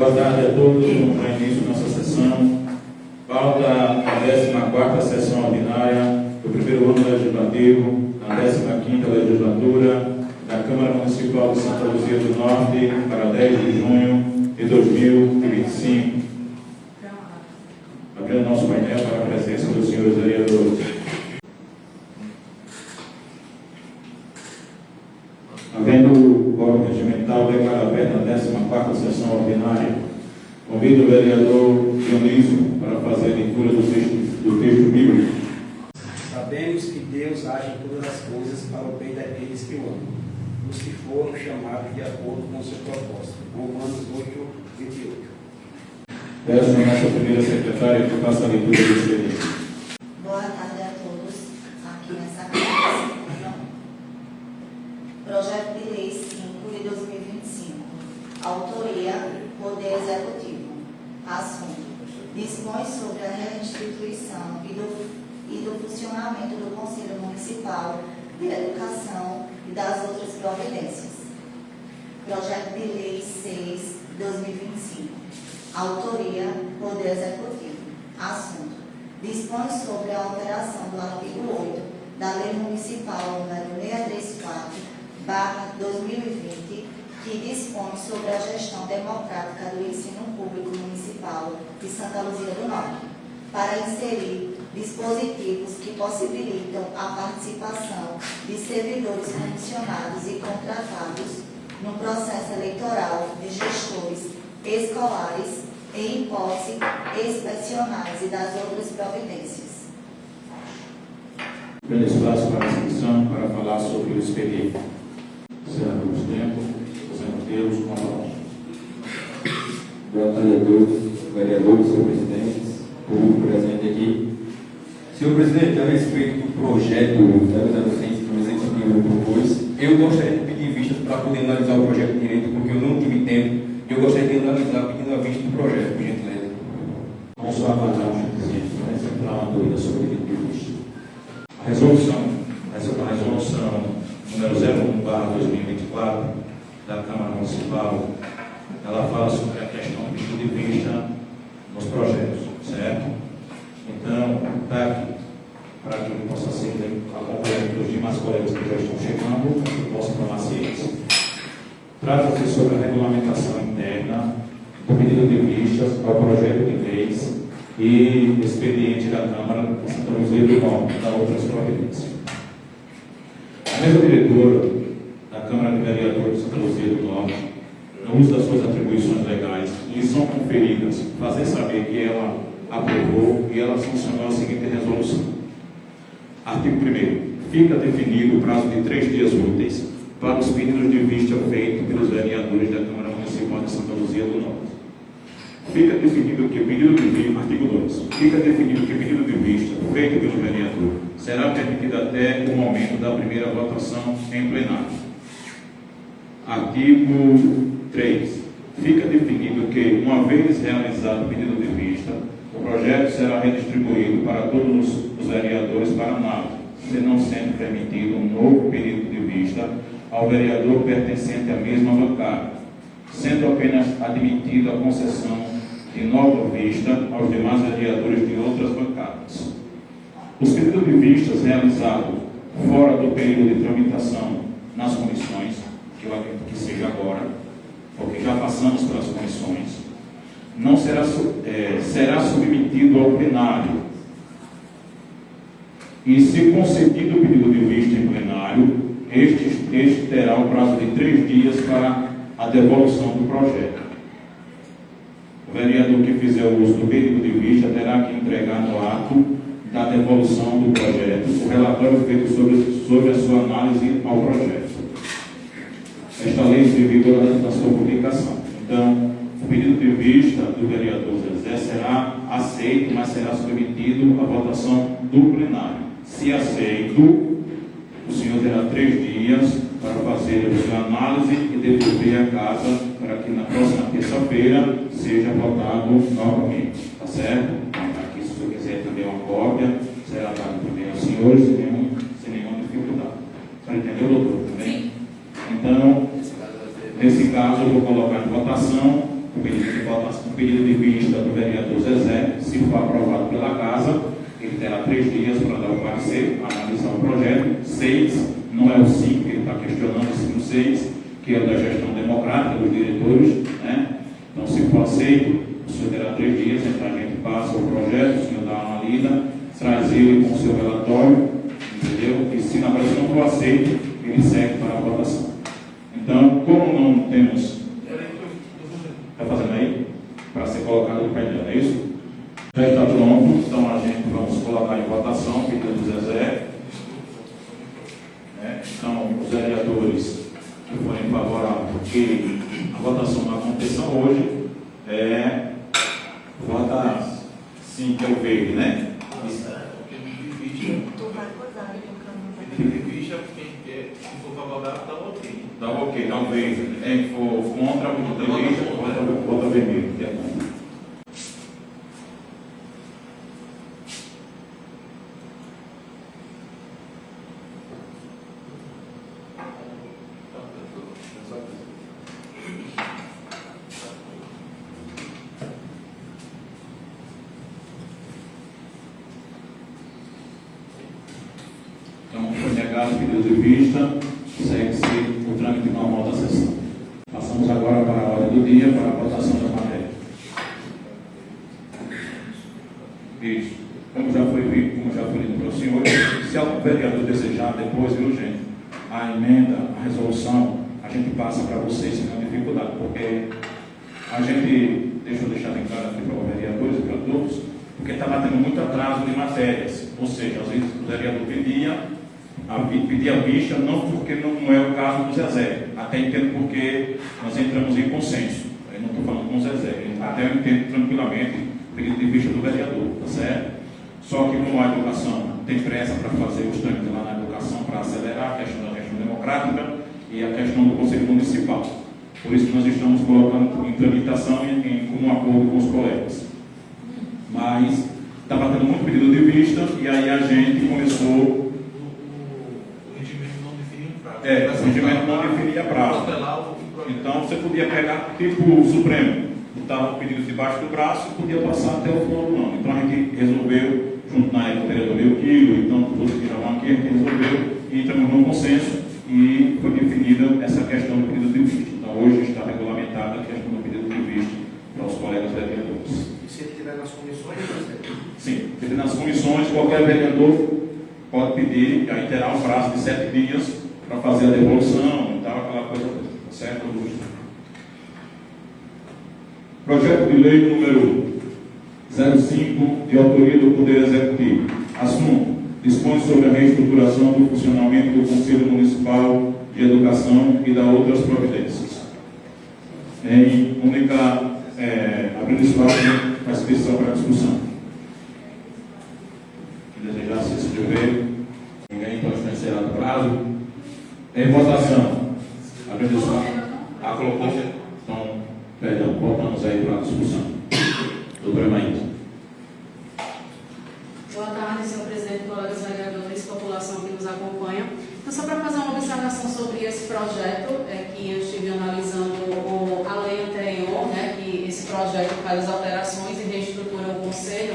Boa tarde a todos. Vamos dar início à nossa sessão. Pauta a 14ª sessão ordinária do primeiro ano legislativo, na 15ª legislatura da Câmara Municipal de Santa Luzia do Norte, para 10 de junho de 2025. Abrindo nosso painel para a presença dos senhores vereadores. Havendo o quórum regimental, declaro aberta a 14ª sessão ordinária. Convido o vereador Dionísio para fazer a leitura do texto bíblico. Sabemos que Deus age em todas as coisas para o bem daqueles que o amam, os que foram chamados de acordo com o seu propósito. Romanos 8:28. Peço a nossa primeira secretária que faça a leitura desse texto. Boa tarde a todos aqui nessa casa. Projeto de Lei 5 de 2025. Autoria, Poder Executivo. Assunto: dispõe sobre a reinstituição e do funcionamento do Conselho Municipal de Educação e das outras providências. Projeto de Lei 6 de 2025. Autoria, Poder Executivo. Assunto: dispõe sobre a alteração do artigo 8 da Lei Municipal número 634/2020, que dispõe sobre a gestão democrática do ensino público municipal de Santa Luzia do Norte, para inserir dispositivos que possibilitam a participação de servidores comissionados e contratados no processo eleitoral de gestores escolares em hipóteses inspecionais e das outras providências. Grande espaço para a inscrição para falar sobre o expediente. Senador dos Tempos, José Mateus, com a palavra. Boa tarde a todos, vereadores, senhor presidente, público presente aqui. Senhor presidente, a respeito do projeto 006 que eu propus, eu gostaria de pedir vistas para poder analisar o projeto direito, porque eu não tive tempo. Eu gostaria de analisar pedindo a vista do projeto, por gentileza. Vamos só aguardar um instantezinho, para centrar uma dúvida sobre o pedido de vista. A resolução número 01/2024 da Câmara Municipal, ela fala sobre a questão do pedido de vista nos projetos, certo? Então, está aqui, para que possa ser acompanhado pelos demais colegas que já estão chegando, para que possam tomar ciência. Trata-se sobre a regulamentação interna do pedido de vistas ao projeto de leis e expediente da Câmara de Santa Luzia do Norte, da outras providências. A mesa diretora da Câmara de Vereadores de Santa Luzia do Norte, no uso das suas atribuições legais, lhe são conferidas fazer saber que ela aprovou e ela sancionou a seguinte resolução. Artigo 1º. Fica definido o prazo de 3 dias úteis para os pedidos de vista feitos pelos vereadores da Câmara Municipal de Santa Luzia do Norte. Fica definido que pedido de vista, artigo 2, fica definido que pedido de vista feito pelo vereador será permitido até o momento da primeira votação em plenário. Artigo 3, fica definido que, uma vez realizado o pedido de vista, o projeto será redistribuído para todos os vereadores para análise, se não sendo permitido um novo pedido de vista ao vereador pertencente à mesma bancada, sendo apenas admitida a concessão de nova vista aos demais vereadores de outras bancadas. Os pedidos de vistas realizados fora do período de tramitação nas comissões, que eu acredito que seja agora, porque já passamos pelas comissões, não será submetido ao plenário. E se concedido o pedido de vista em plenário, este terá o prazo de 3 dias para a devolução do projeto. O vereador que fizer o uso do pedido de vista terá que entregar no ato da devolução do projeto o relatório feito sobre a sua análise ao projeto. Esta lei se vigor da sua publicação. Então, o pedido de vista do vereador Zezé será aceito, mas será submetido à votação do plenário. Se aceito, o senhor terá 3 dias para fazer a sua análise e devolver a casa para que na próxima terça-feira seja votado novamente. Tá certo? Aqui, se o senhor quiser também uma cópia, será dado também aos senhores sem nenhuma dificuldade. Você entendeu, doutor? Também? Sim. Então, nesse caso, eu vou colocar em votação o pedido de vista do vereador Zezé. Se for aprovado pela Casa, ele terá 3 dias para dar o parecer, analisar o projeto. 6, não é o 5 que ele está questionando, sim o 6, que é o da gestão democrática dos diretores, né? Então, se for aceito, o senhor terá 3 dias, então a gente passa o projeto, o senhor dá uma lida, traz ele com o seu relatório, entendeu? E se na verdade não for aceito, ele segue para a votação. Então, como não temos... Está fazendo aí? Para ser colocado no painel, é isso? Já está pronto, então a gente vamos colocar em votação o pedido do Zezé. Então, os vereadores que forem favoráveis que a votação não aconteça hoje, vota sim, que é o verde, né? Se for favorável, dá ok. Dá ok, dá um verde. Quem for contra, vota vermelho. Que é contra. Então, foi negado o pedido de vista, segue-se o trâmite normal da sessão. Passamos agora para a ordem do dia, para a votação da matéria. Isso. Como já foi lido para o senhor, se algum vereador desejar depois, viu, gente, a emenda, a resolução, a gente passa para vocês sem nenhuma dificuldade, porque a gente, deixa eu deixar bem claro aqui para os vereadores e para todos, porque estava tendo muito atraso de matérias, ou seja, às vezes o vereador pedia a vista, não porque não é o caso do Zezé, até entendo porque nós entramos em consenso, eu não estou falando com o Zezé, até eu entendo tranquilamente o pedido de vista do vereador, tá certo? Só que como a educação tem pressa para fazer os trâmites lá na educação, para acelerar a questão da gestão democrática e a questão do Conselho Municipal. Por isso que nós estamos colocando em tramitação em comum acordo com os colegas. Mas estava tendo muito pedido de vista e aí a gente começou... O regimento não definia prazo. O regimento não definia prazo. Então você podia pegar tipo o Supremo, botava o pedido debaixo do braço e podia passar até o final do ano. Então a gente resolveu, junto na época do vereador Euquilo, então todos que estavam aqui, a gente resolveu e entramos num consenso e foi definida essa questão do pedido de vista. Então hoje está regulamentada a questão do pedido de vista para os colegas vereadores. E se ele estiver nas comissões, sim, porque nas comissões qualquer vereador pode pedir, aí terá um prazo de 7 dias para fazer a devolução e tal, aquela coisa toda, certo? Projeto de lei número 05, de autoria do Poder Executivo. Assunto: dispõe sobre a reestruturação do funcionamento do Conselho Municipal de Educação e da outras providências. Em única abrindo espaço para inscrição para discussão. Quem desejar se inscrever, ninguém, então está encerrado o prazo. Em votação. Abrindo espaço. Colocou? Então, perdão, voltamos aí para a discussão. Doutora Maísa. Boa tarde, senhor presidente, colegas vereadores, população que nos acompanha. Então, só para fazer uma observação sobre esse projeto, que eu estive analisando a lei anterior, que esse projeto faz as alterações e reestrutura o Conselho.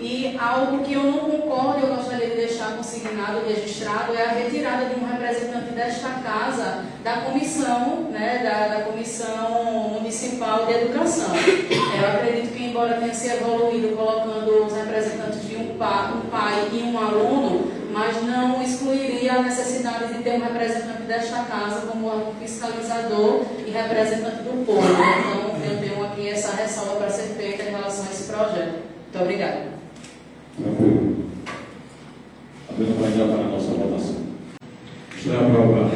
E algo que eu não concordo, eu gostaria de deixar consignado e registrado, é a retirada de um representante desta casa da comissão, da Comissão Municipal de Educação. Eu acredito que, embora tenha se evoluído colocando os representantes de um pai e um aluno, mas não excluiria a necessidade de ter um representante desta casa como órgão fiscalizador e representante do povo. Então, eu tenho aqui essa ressalva para ser feita em relação a esse projeto. Muito obrigada. Tranquilo. Abrindo para já para a nossa votação. Está aprovado.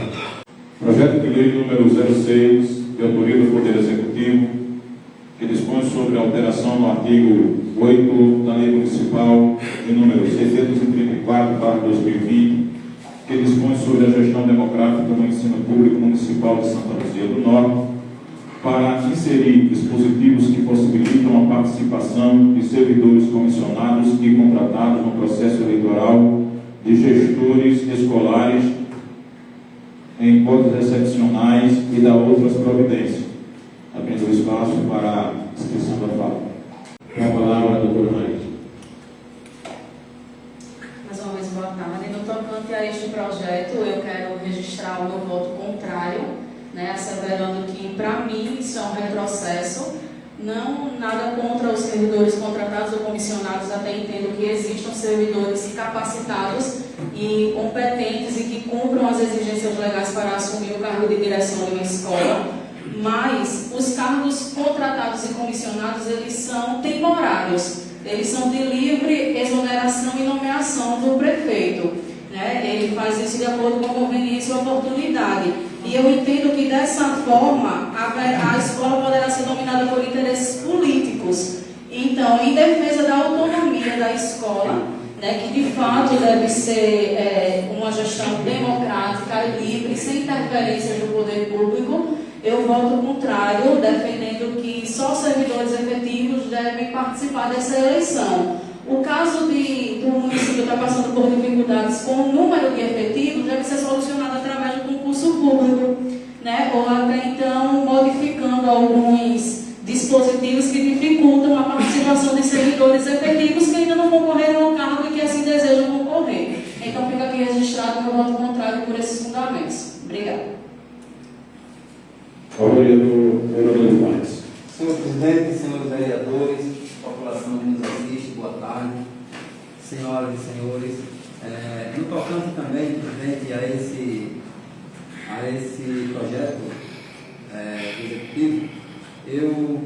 Projeto de lei número 06, de autoria do Poder Executivo, que dispõe sobre a alteração no artigo 8 da Lei Municipal de número 634/2020, que dispõe sobre a gestão democrática no ensino público municipal de Santa Luzia do Norte, para inserir dispositivos que possibilitam a participação de servidores comissionados e contratados no processo eleitoral de gestores escolares em hipóteses excepcionais e da outras providências, abrindo espaço para para a inscrição da fala. Com a palavra, a doutora Maria. Mais uma vez, boa tarde. No tocante a este projeto, eu quero registrar o meu voto contrário, né, asseverando que, para mim, isso é um retrocesso. Não nada contra os servidores contratados ou comissionados, até entendo que existam servidores capacitados e competentes e que cumpram as exigências legais para assumir o cargo de direção de uma escola, mas os cargos contratados e comissionados, eles são temporários, eles são de livre exoneração e nomeação do prefeito, né? Ele faz isso de acordo com a conveniência e oportunidade. E eu entendo que dessa forma a escola poderá ser dominada por interesses políticos. Então, em defesa da autonomia da escola, né, que de fato deve ser uma gestão democrática e livre, sem interferências do poder público, eu voto contrário, defendendo que só servidores efetivos devem participar dessa eleição. O caso do município estar passando por dificuldades com o número de efetivos deve ser solucionado através do concurso público, né? Ou até então modificando alguns dispositivos que dificultam a participação de servidores efetivos que ainda não concorreram ao cargo e que assim desejam concorrer. Então fica aqui registrado o meu voto contrário por esses fundamentos. Obrigada. Vereador Marques. Senhor presidente, senhores vereadores, população que nos assiste, boa tarde, senhoras e senhores. No tocante também, presidente, a esse projeto executivo, eu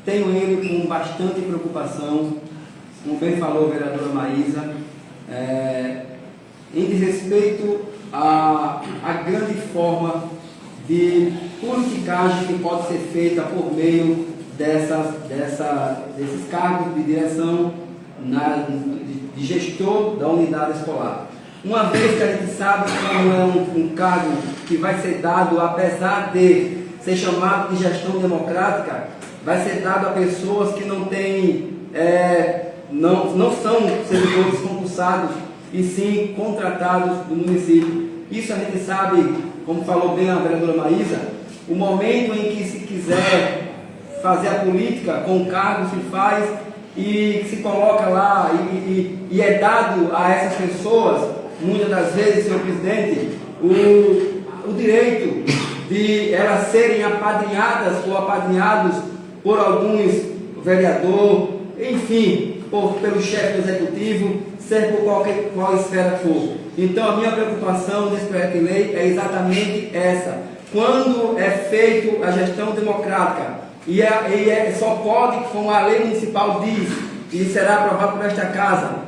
tenho ele com bastante preocupação, como bem falou a vereadora Maísa, em desrespeito à grande forma de politicagem que pode ser feita por meio desses cargos de direção de gestor da unidade escolar. Uma vez que a gente sabe como é um cargo que vai ser dado, apesar de ser chamado de gestão democrática, vai ser dado a pessoas que não têm, não são servidores concursados e sim contratados do município. Isso a gente sabe, como falou bem a vereadora Maísa, o momento em que se quiser fazer a política com o cargo se faz e se coloca lá e é dado a essas pessoas, muitas das vezes, senhor presidente, o direito de elas serem apadrinhadas ou apadrinhados por alguns vereador, enfim, pelo chefe do executivo, seja por qual esfera for. Então a minha preocupação nesse projeto de lei é exatamente essa. Quando é feita a gestão democrática e só pode, como a lei municipal diz, e será aprovado por esta casa,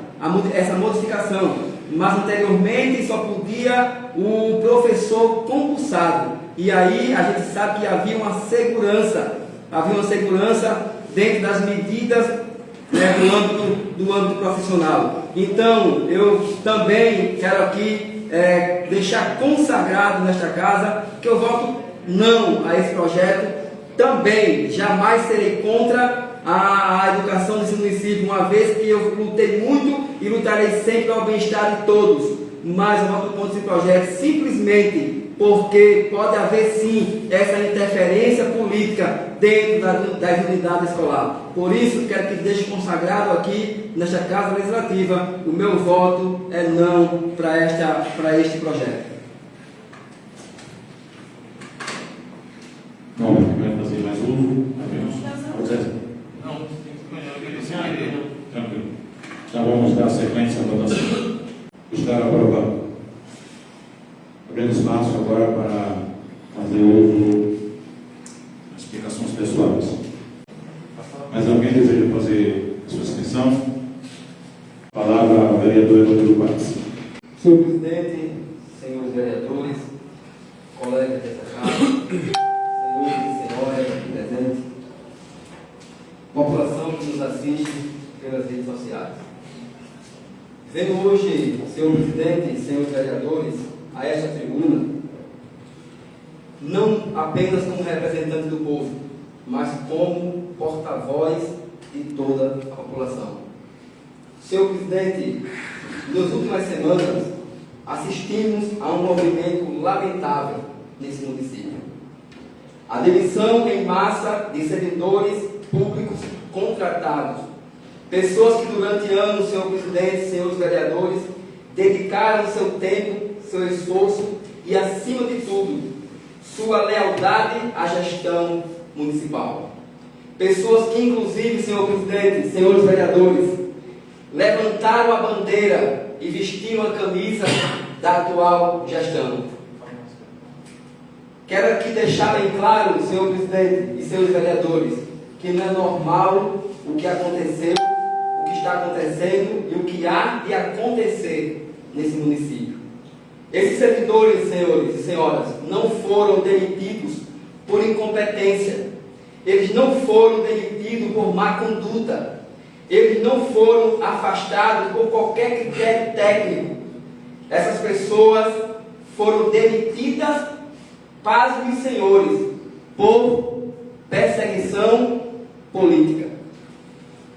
essa modificação, mas anteriormente só podia o professor concursado. E aí a gente sabe que havia uma segurança dentro das medidas do âmbito profissional. Então, eu também quero aqui deixar consagrado nesta casa que eu voto não a esse projeto. Também jamais serei contra a educação desse município, uma vez que eu lutei muito e lutarei sempre ao bem-estar de todos. Mas eu voto contra esse projeto simplesmente porque pode haver sim essa interferência política dentro das unidades escolares. Por isso, quero que deixe consagrado aqui, nesta Casa Legislativa, o meu voto é não para este projeto. Não, vai fazer mais uso? Não, tem que escolher. Tranquilo. Então vamos dar sequência à votação. Está aprovado. Abrindo espaço agora para fazer uso das explicações pessoais. Mais alguém deseja fazer a sua inscrição? Palavra ao vereador Rodrigo Marques. Senhor presidente, senhores vereadores, colegas desta casa, senhores e senhoras aqui presentes, população que nos assiste pelas redes sociais. Venho hoje, senhor presidente e senhores vereadores, a esta tribuna, não apenas como representante do povo, mas como porta-voz de toda a população. Senhor presidente, nas últimas semanas, assistimos a um movimento lamentável nesse município. A demissão em massa de servidores públicos contratados. Pessoas que durante anos, senhor presidente, senhores vereadores, dedicaram seu tempo, seu esforço e, acima de tudo, sua lealdade à gestão municipal. Pessoas que, inclusive, senhor presidente, senhores vereadores, levantaram a bandeira e vestiram a camisa da atual gestão. Quero aqui deixar bem claro, senhor presidente e senhores vereadores, que não é normal o que aconteceu, o que está acontecendo e o que há de acontecer nesse município. Esses servidores, senhores e senhoras, não foram demitidos por incompetência. Eles não foram demitidos por má conduta. Eles não foram afastados por qualquer critério técnico. Essas pessoas foram demitidas, pasmem, senhores, por perseguição política.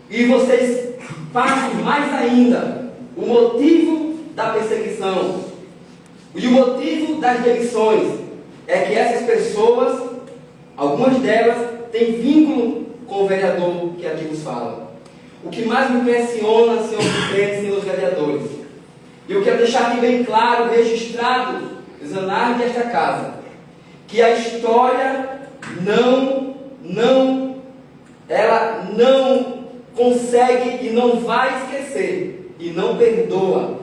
E vocês passam mais ainda o motivo da perseguição e o motivo das demissões é que essas pessoas, algumas delas, têm vínculo com o vereador que aqui nos fala. O que mais me impressiona, senhor presidente, senhores vereadores, e eu quero deixar aqui bem claro, registrado, nos anais desta casa, que a história ela não consegue e não vai esquecer e não perdoa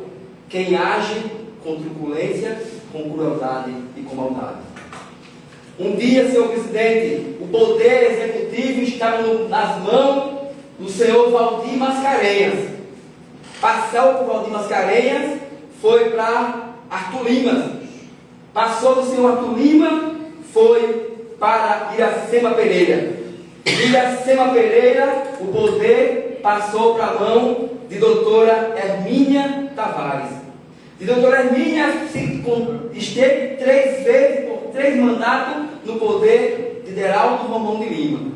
quem age com truculência, com crueldade e com maldade. Um dia, senhor presidente, o poder executivo estava nas mãos do senhor Valdir Mascarenhas. Passou por Valdir Mascarenhas, foi para Arthur Lima. Passou do senhor Arthur Lima, foi para Iracema Pereira. Iracema Pereira, o poder passou para a mão de doutora Hermínia Tavares. E doutora Hermínia esteve 3 vezes, por 3 mandatos, no poder de Deraldo Romão de Lima.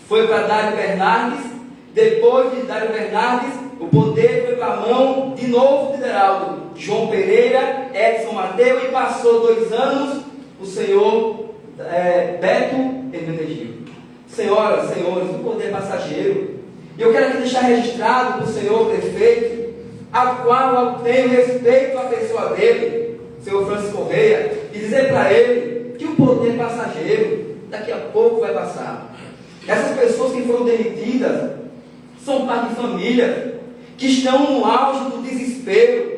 Foi para Dário Bernardes, depois de Dário Bernardes, o poder foi para a mão, de novo, de Deraldo João Pereira, Edson Mateu, e passou 2 anos o senhor Beto Hermenegildo. Senhoras, senhores, o poder passageiro. E eu quero aqui deixar registrado para o senhor prefeito, ao qual eu tenho respeito à pessoa dele, senhor Francisco Correia, e dizer para ele que o poder passageiro daqui a pouco vai passar. Essas pessoas que foram demitidas são pais de família, que estão no auge do desespero,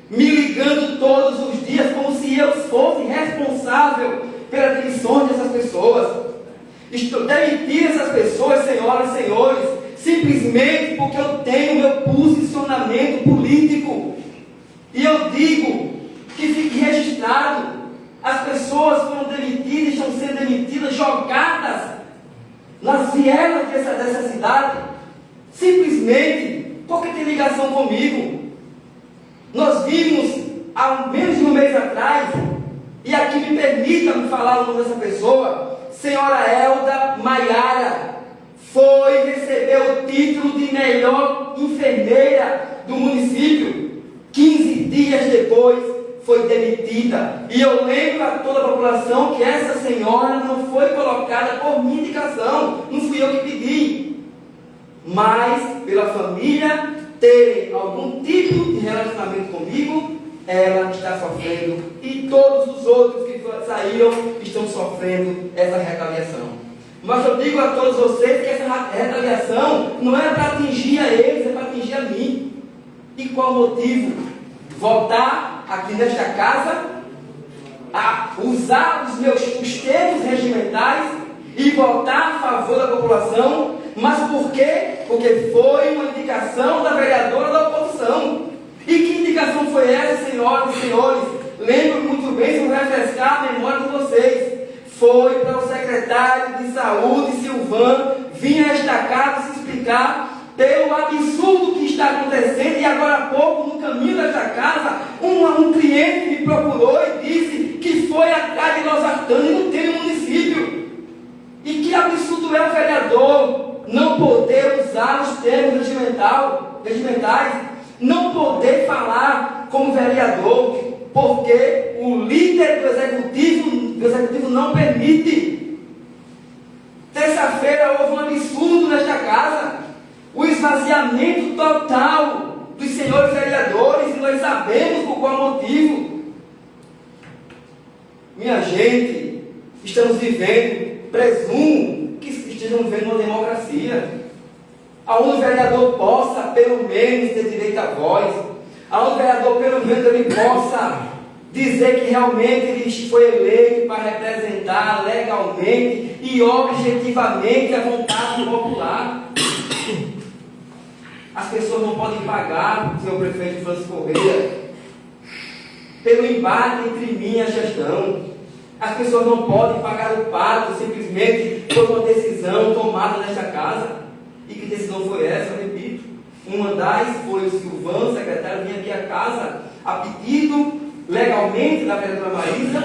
me ligando todos os dias como se eu fosse responsável pela demissão dessas pessoas. Estou demitindo essas pessoas, senhoras e senhores, simplesmente porque eu tenho meu posicionamento político. E eu digo que fique registrado: as pessoas foram demitidas, estão sendo demitidas, jogadas nas vielas dessa cidade, simplesmente porque tem ligação comigo. Nós vimos há menos de um mês atrás, e aqui me permita me falar o nome dessa pessoa, senhora Elda Maiara, foi receber o título de melhor enfermeira do município. 15 dias depois foi demitida. E eu lembro a toda a população que essa senhora não foi colocada por minha indicação, não fui eu que pedi, mas pela família ter algum tipo de relacionamento comigo, ela está sofrendo, e todos os outros que saíram estão sofrendo essa retaliação. Mas eu digo a todos vocês que essa retaliação não é para atingir a eles, é para atingir a mim. E qual o motivo? Voltar aqui nesta casa a usar os termos regimentais e votar a favor da população. Mas por quê? Porque foi uma indicação da vereadora da oposição. E que indicação foi essa, senhoras e senhores? Lembro muito bem, se eu refrescar a memória de vocês. Foi para o secretário de saúde, Silvan, vir a esta casa se explicar pelo absurdo que está acontecendo. E agora há pouco, no caminho desta casa, um cliente me procurou e disse que foi atrás de Losartano e não tem no município. E que absurdo é o vereador não poder usar os termos regimentais, não poder falar como vereador, porque o líder do executivo não permite. terça-feira houve um absurdo nesta casa, o esvaziamento total dos senhores vereadores, e nós sabemos por qual motivo. Minha gente, estamos vivendo, presumo que estejamos vivendo uma democracia, aonde o vereador possa, pelo menos, ter direito à voz, aonde o vereador, pelo menos, ele possa dizer que realmente ele foi eleito para representar legalmente e objetivamente a vontade popular. As pessoas não podem pagar, senhor prefeito Francisco Correia, pelo embate entre mim e a gestão. As pessoas não podem pagar o pato simplesmente por uma decisão tomada nesta casa. E que decisão foi essa? Eu repito. Uma das foi o Silvão, secretário, vinha aqui à casa a pedido legalmente da vereadora Marisa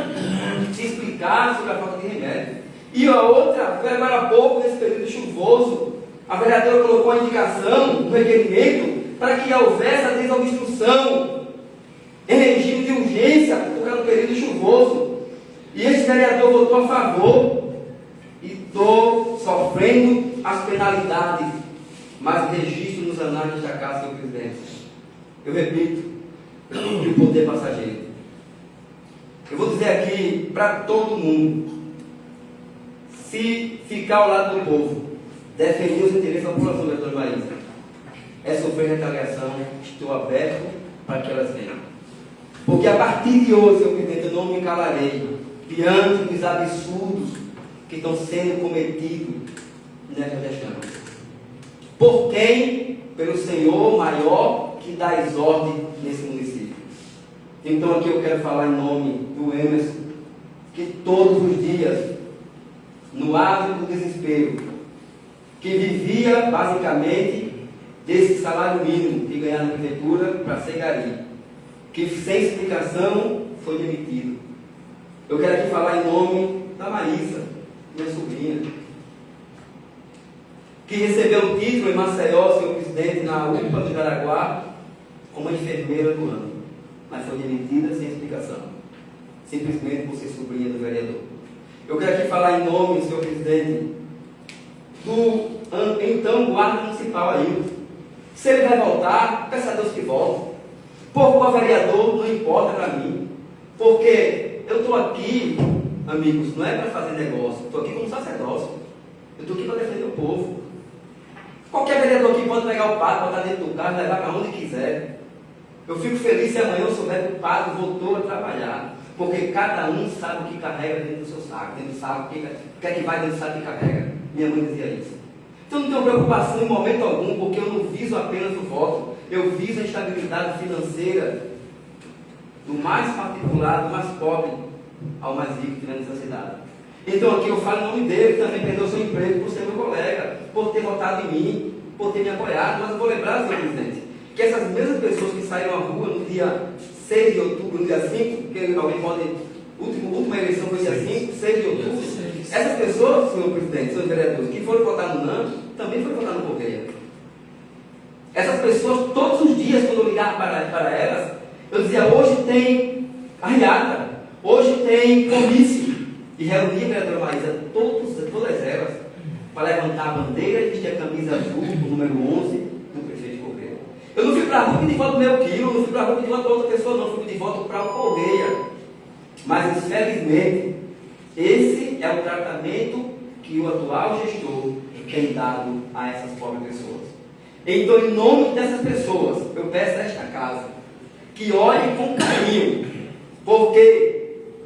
se explicar sobre a falta de remédio. E a outra foi agora há pouco, nesse período chuvoso, a vereadora colocou a indicação no requerimento para que houvesse a desobstrução em regime de urgência, porque era um período chuvoso. E esse vereador votou a favor e estou sofrendo as penalidades, mas registro nos anais desta casa, senhor presidente. Eu repito, de poder passageiro. Eu vou dizer aqui para todo mundo: se ficar ao lado do povo, defender os interesses da população, vereador Marisa, é sofrer retaliação. Estou aberto para que elas venham. Porque a partir de hoje, senhor presidente, eu não me calarei diante dos absurdos que estão sendo cometidos nesta gestão. Por quem? Pelo Senhor maior que dá as ordens nesse município. Então aqui eu quero falar em nome do Emerson, que todos os dias, no ápice do desespero, que vivia basicamente desse salário mínimo que ganhava na prefeitura para ser gari, que sem explicação foi demitido. Eu quero aqui falar em nome da Marisa, minha sobrinha, que recebeu o título em Maceió, senhor presidente, na UPA do Jaraguá, como enfermeira do ano, mas foi demitida sem explicação, simplesmente por ser sobrinha do vereador. Eu quero aqui falar em nome, senhor presidente, do então guarda municipal aí. Se ele vai voltar, peça a Deus que volte. Por qual vereador, não importa para mim, porque eu estou aqui, amigos, não é para fazer negócio, estou aqui como sacerdócio, eu estou aqui para defender o povo. Qualquer vereador aqui pode pegar o pato, botar dentro do carro e levar para onde quiser. Eu fico feliz se amanhã eu souber que o pato voltou a trabalhar, porque cada um sabe o que carrega dentro do seu saco, dentro do saco, o que é que vai dentro do saco que carrega. Minha mãe dizia isso. Então não tenho preocupação em momento algum, porque eu não viso apenas o voto, eu viso a estabilidade financeira do mais particular, do mais pobre ao mais rico que tiver nessa cidade. Então aqui eu falo em nome dele, também perdeu seu emprego por ser meu colega, por ter votado em mim, por ter me apoiado. Mas eu vou lembrar, senhor presidente, que essas mesmas pessoas que saíram à rua no dia 6 de outubro, no dia 5, porque alguém pode, última eleição foi dia 5, 6 de outubro, essas pessoas, senhor presidente, senhores vereadores, que foram votar no NAM, também foram votar no Correia. Essas pessoas, todos os dias, quando eu ligava para elas, eu dizia: hoje tem arriada, hoje tem comício. E reunia a vereadora Marisa, todas elas, para levantar a bandeira e vestir a camisa azul, o número 11 do prefeito Correia. Eu não fui para a rua pedir voto do meu quilo, não fui para a rua pedir voto para outra pessoa, não, fui pedir voto para o Correia. Mas, infelizmente, esse é o tratamento que o atual gestor tem dado a essas pobres pessoas. Então, em nome dessas pessoas, eu peço a esta casa que olhe com carinho, porque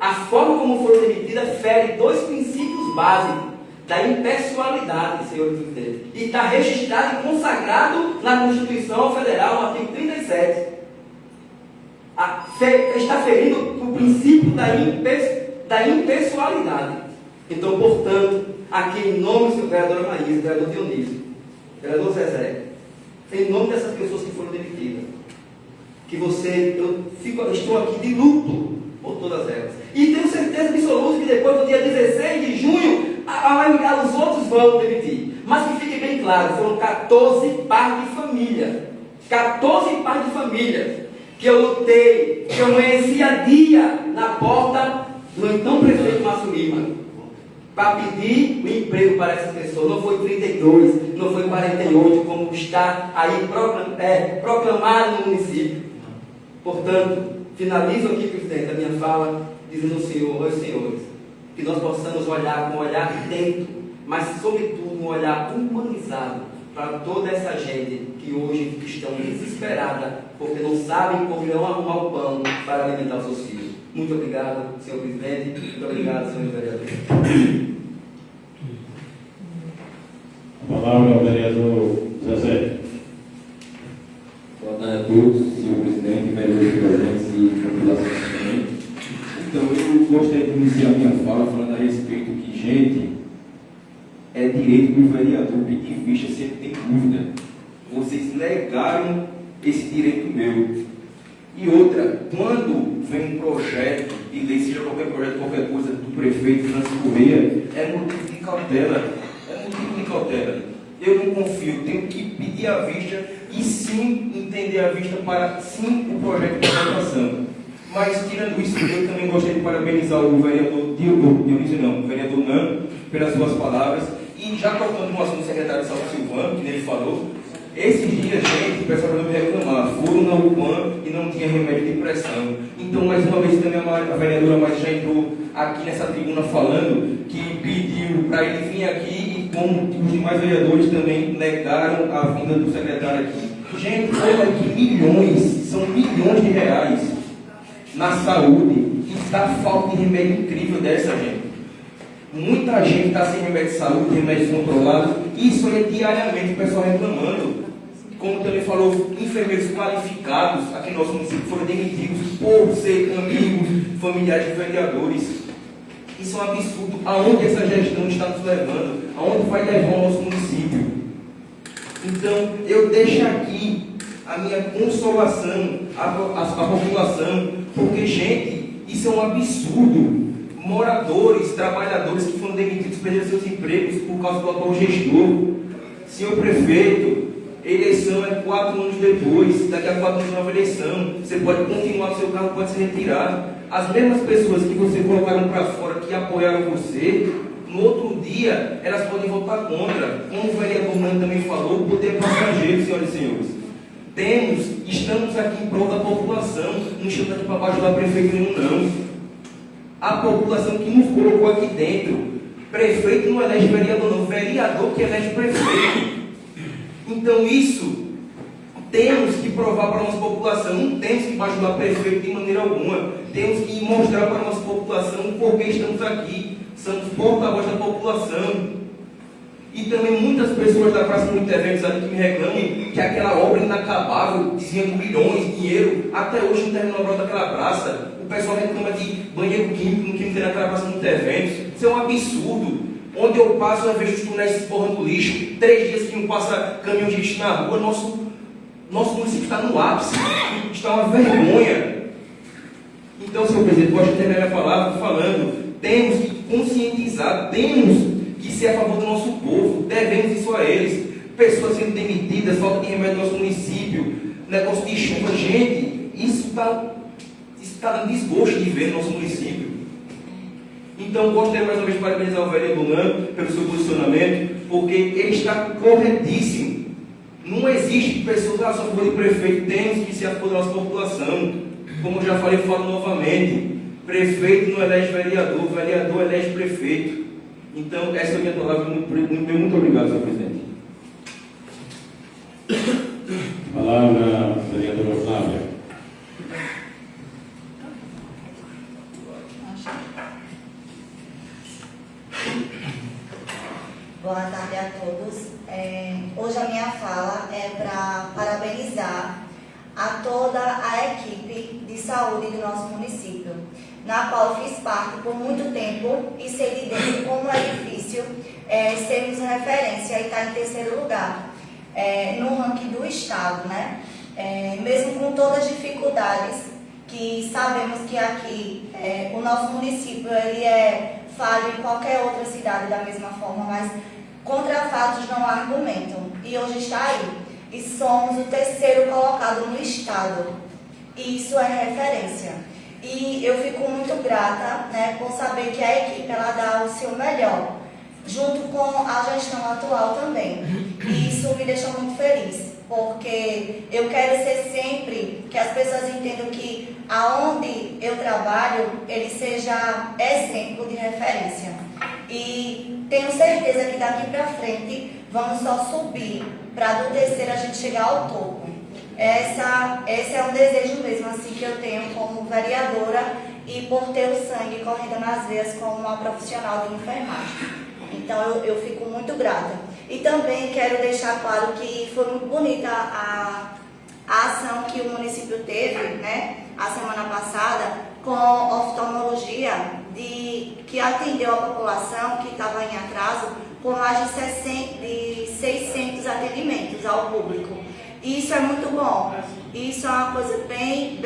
a forma como foram demitidas fere dois princípios básicos da impessoalidade, senhor presidente, e está registrado e consagrado na Constituição Federal, no artigo 37. Está ferindo o princípio da impessoalidade. Então, portanto, aqui em nome do vereador Marisa, vereador Dionísio, vereador Zezé, em nome dessas pessoas que foram demitidas, que eu estou aqui de luto por todas elas. E tenho certeza absoluta que depois do dia 16 de junho, os outros vão demitir. Mas que fique bem claro, foram 14 pares de família. 14 pares de família que eu lutei, que eu amanhecia dia na porta do então prefeito Márcio Lima. para pedir o emprego para essas pessoas. Não foi 32, não foi 48, como está aí proclamado no município. Portanto, finalizo aqui, presidente, a minha fala, dizendo ao Senhor, aos senhores, que nós possamos olhar com um olhar atento, mas, sobretudo, um olhar humanizado para toda essa gente que hoje estão desesperada, porque não sabem como não arrumar o pão para alimentar os seus filhos. Muito obrigado, senhor presidente. Muito obrigado, senhor vereador. A palavra ao vereador Zezé. Boa tarde a todos, senhor presidente, vereadores presentes e população também. Então, eu gostaria de iniciar minha fala falando a respeito que, gente, é direito do vereador pedir ficha sempre tem dúvida. Vocês negaram esse direito meu. E outra, quando vem um projeto de lei, seja qualquer projeto, qualquer coisa do prefeito Francisco Correia, é motivo de cautela. É motivo de cautela. Eu não confio, tenho que pedir a vista e sim entender a vista para sim o projeto de votação. Mas, tirando isso, eu também gostaria de parabenizar o vereador o vereador Nando, pelas suas palavras. E já tocando no assunto do secretário de saúde Silvano, que ele falou, esses dias, gente, o pessoal vai me reclamar, foram na UPAM e não tinha remédio de pressão. Então, mais uma vez, também a vereadora mais já entrou aqui nessa tribuna falando que pediu para ele vir aqui e, como os demais vereadores, também negaram a vinda do secretário aqui. Gente, olha que milhões, são milhões de reais na saúde e dá falta de remédio incrível dessa, gente. Muita gente está sem remédio de saúde, remédios controlados. Isso é diariamente o pessoal reclamando. Como também falou, enfermeiros qualificados aqui no nosso município foram demitidos por ser amigos, familiares de vereadores. Isso é um absurdo. Aonde essa gestão está nos levando? Aonde vai levar o nosso município? Então, eu deixo aqui a minha consolação à população, porque, gente, isso é um absurdo. Moradores, trabalhadores que foram demitidos perderam seus empregos por causa do atual gestor. Senhor prefeito, eleição é 4 anos depois, daqui a 4 anos nova eleição, você pode continuar, o seu cargo pode ser retirado. As mesmas pessoas que você colocaram para fora, que apoiaram você, no outro dia, elas podem votar contra. Como o vereador Nando também falou, o poder é passageiro, senhoras e senhores. Estamos aqui em prol da população, não estamos aqui para bajular prefeito nenhum, não. A população que nos colocou aqui dentro. Prefeito não elege vereador, não. Vereador que elege prefeito. Então isso temos que provar para a nossa população. Não temos que bajular prefeito de maneira alguma. Temos que mostrar para a nossa população o porquê estamos aqui. Somos porta-voz da população. E também muitas pessoas da Praça Muito Eventos ali que me reclamam que aquela obra inacabável, desviando milhões de dinheiro, até hoje não terminou a obra daquela praça. O pessoal reclama de banheiro químico, no químico tem naquela Praça Muito Eventos. Isso é um absurdo. Onde eu passo, eu vejo os túneis se borrando lixo. 3 dias que não passa caminhão de lixo na rua. Nosso município está no ápice. Está uma vergonha. Então, senhor presidente, gosto de terminar a palavra falando, temos que conscientizar, temos que ser a favor do nosso povo, devemos isso a eles. Pessoas sendo demitidas, falta de remédio no nosso município, negócio de chuva, gente, isso está dando desgosto de ver no nosso município. Então, gostaria mais uma vez de parabenizar o vereador Nando pelo seu posicionamento, porque ele está corretíssimo. Não existe pessoas que são a favor do prefeito, temos que ser a favor da nossa população. Como eu já falei, eu falo novamente: prefeito não elege vereador, vereador elege prefeito. Então, essa é a minha palavra. Muito obrigado, senhor presidente. Palavra, vereadora Flávia. Boa tarde a todos. Hoje a minha fala é para parabenizar a toda a equipe de saúde do nosso município, na qual fiz parte por muito tempo e sei de dentro como é difícil sermos referência e estar em terceiro lugar no ranking do estado, né? Mesmo com todas as dificuldades que sabemos que aqui o nosso município ele é falho em qualquer outra cidade da mesma forma, mas contra fatos não há argumento. E hoje está aí. E somos o terceiro colocado no estado. E isso é referência. E eu fico muito grata, né, por saber que a equipe ela dá o seu melhor, junto com a gestão atual também. E isso me deixa muito feliz, porque eu quero ser sempre que as pessoas entendam que aonde eu trabalho, ele seja exemplo de referência. E tenho certeza que daqui para frente vamos só subir para do terceiro a gente chegar ao topo. Esse é um desejo mesmo assim que eu tenho como vereadora e por ter o sangue correndo nas veias como uma profissional de enfermagem. Então eu fico muito grata. E também quero deixar claro que foi muito bonita a ação que o município teve, né, a semana passada, com oftalmologia, que atendeu a população que estava em atraso, com mais de 600 atendimentos ao público. E isso é muito bom. Isso é uma coisa bem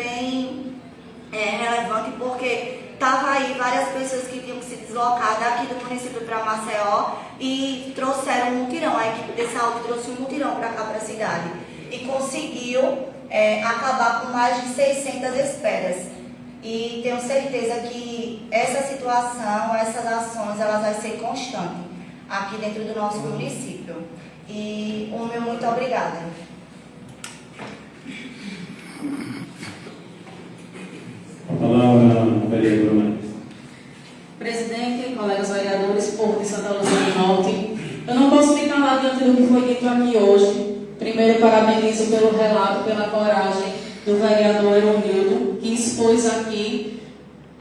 relevante, porque estava aí várias pessoas que tinham que se deslocar daqui do município para Maceió e trouxeram um mutirão. A equipe de saúde trouxe um mutirão para cá, para a cidade. E conseguiu acabar com mais de 600 esperas. E tenho certeza que essa situação, essas ações, elas vão ser constantes aqui dentro do nosso município. E o meu muito obrigada. A palavra, vereadora Marques. Presidente, colegas vereadores, povo de Santa Luzia do Norte, eu não posso me calar diante do que foi dito aqui hoje. Primeiro, parabenizo pelo relato, pela coragem do vereador Eronildo, que expôs aqui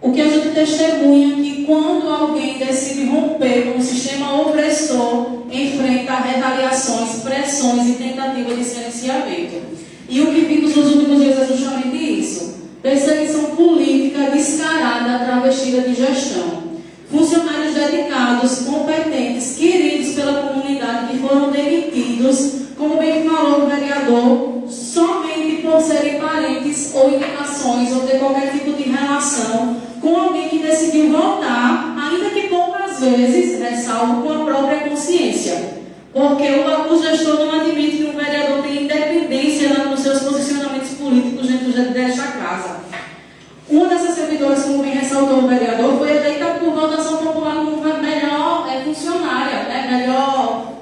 o que a gente testemunha, que quando alguém decide romper com o sistema opressor, enfrenta retaliações, pressões e tentativas de silenciamento. E o que vimos nos últimos dias é justamente isso. Perseguição política descarada, travestida de gestão. Funcionários dedicados, competentes, queridos pela comunidade, que foram demitidos, como bem falou o vereador, somente por serem parentes ou indicações ou ter qualquer tipo de relação com alguém que decidiu votar, ainda que poucas vezes, ressalvo, com a própria consciência. Porque o gestor não admite que um vereador tenha independência nos seus posicionamentos políticos dentro desta casa. Uma dessas servidoras, como bem ressaltou o vereador, foi eleita por votação popular como melhor funcionária, melhor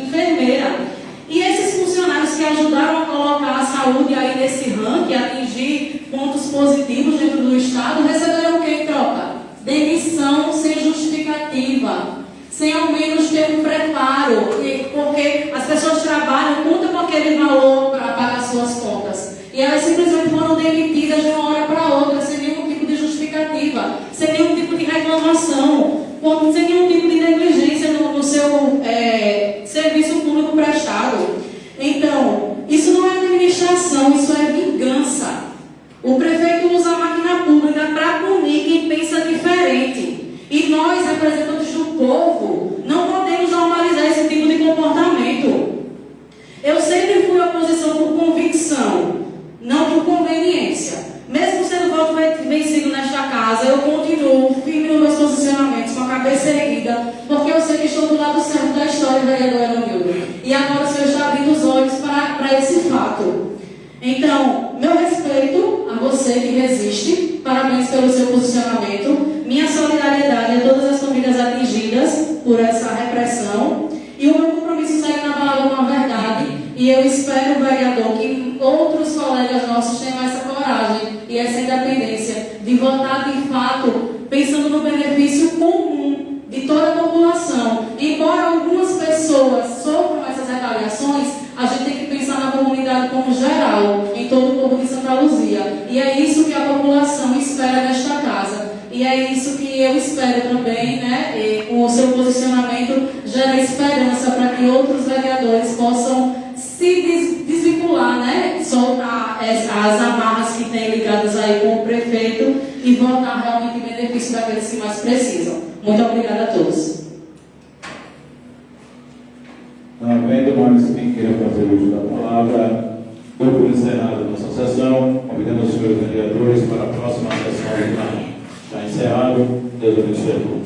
enfermeira. E esses funcionários que ajudaram a colocar a saúde aí nesse ranking, atingir pontos positivos dentro do Estado, receberam o que em troca? Demissão sem justificativa, sem ao menos ter um preparo, porque as pessoas trabalham, contam com aquele valor para pagar suas contas. E elas simplesmente foram demitidas de uma hora para outra, sem nenhum tipo de justificativa, sem nenhum tipo de reclamação, sem nenhum tipo de negligência no seu serviço público prestado. Então, isso não é administração, isso é vingança. O prefeito usa a máquina pública para punir quem pensa diferente. E nós, representantes do povo, não podemos normalizar esse tipo de comportamento. Eu sempre fui oposição por convicção, não por conveniência. Mesmo sendo voto vencido nesta casa, eu continuo firme nos meus posicionamentos, com a cabeça erguida, porque eu sei que estou do lado certo da história, vereador Eronildo. E agora o senhor está abrindo os olhos para esse fato. Então, meu respeito a você que resiste, parabéns pelo seu posicionamento, minha solidariedade a todas as famílias atingidas por essa repressão, e o meu compromisso segue na palavra com a verdade. E eu espero, vereador, que outros colegas nossos tenham essa coragem e essa independência de votar de fato, pensando no benefício comum de toda a população. Embora algumas pessoas sofram essas retaliações, a gente tem que pensar na comunidade como geral, em todo o povo de Santa Luzia. E é isso que a população espera nesta casa. E é isso que eu espero também, né? Com o seu posicionamento, gera esperança para que outros vereadores possam se desvincular, né? Soltar as amarras que têm ligadas aí com o prefeito e votar realmente em benefício daqueles que mais precisam. Muito obrigada a todos. Não havendo mais quem queira fazer uso da palavra, dou por encerrada a nossa sessão, convidando os senhores vereadores para a próxima sessão do plenário. Está encerrado. Deus abençoe a todos.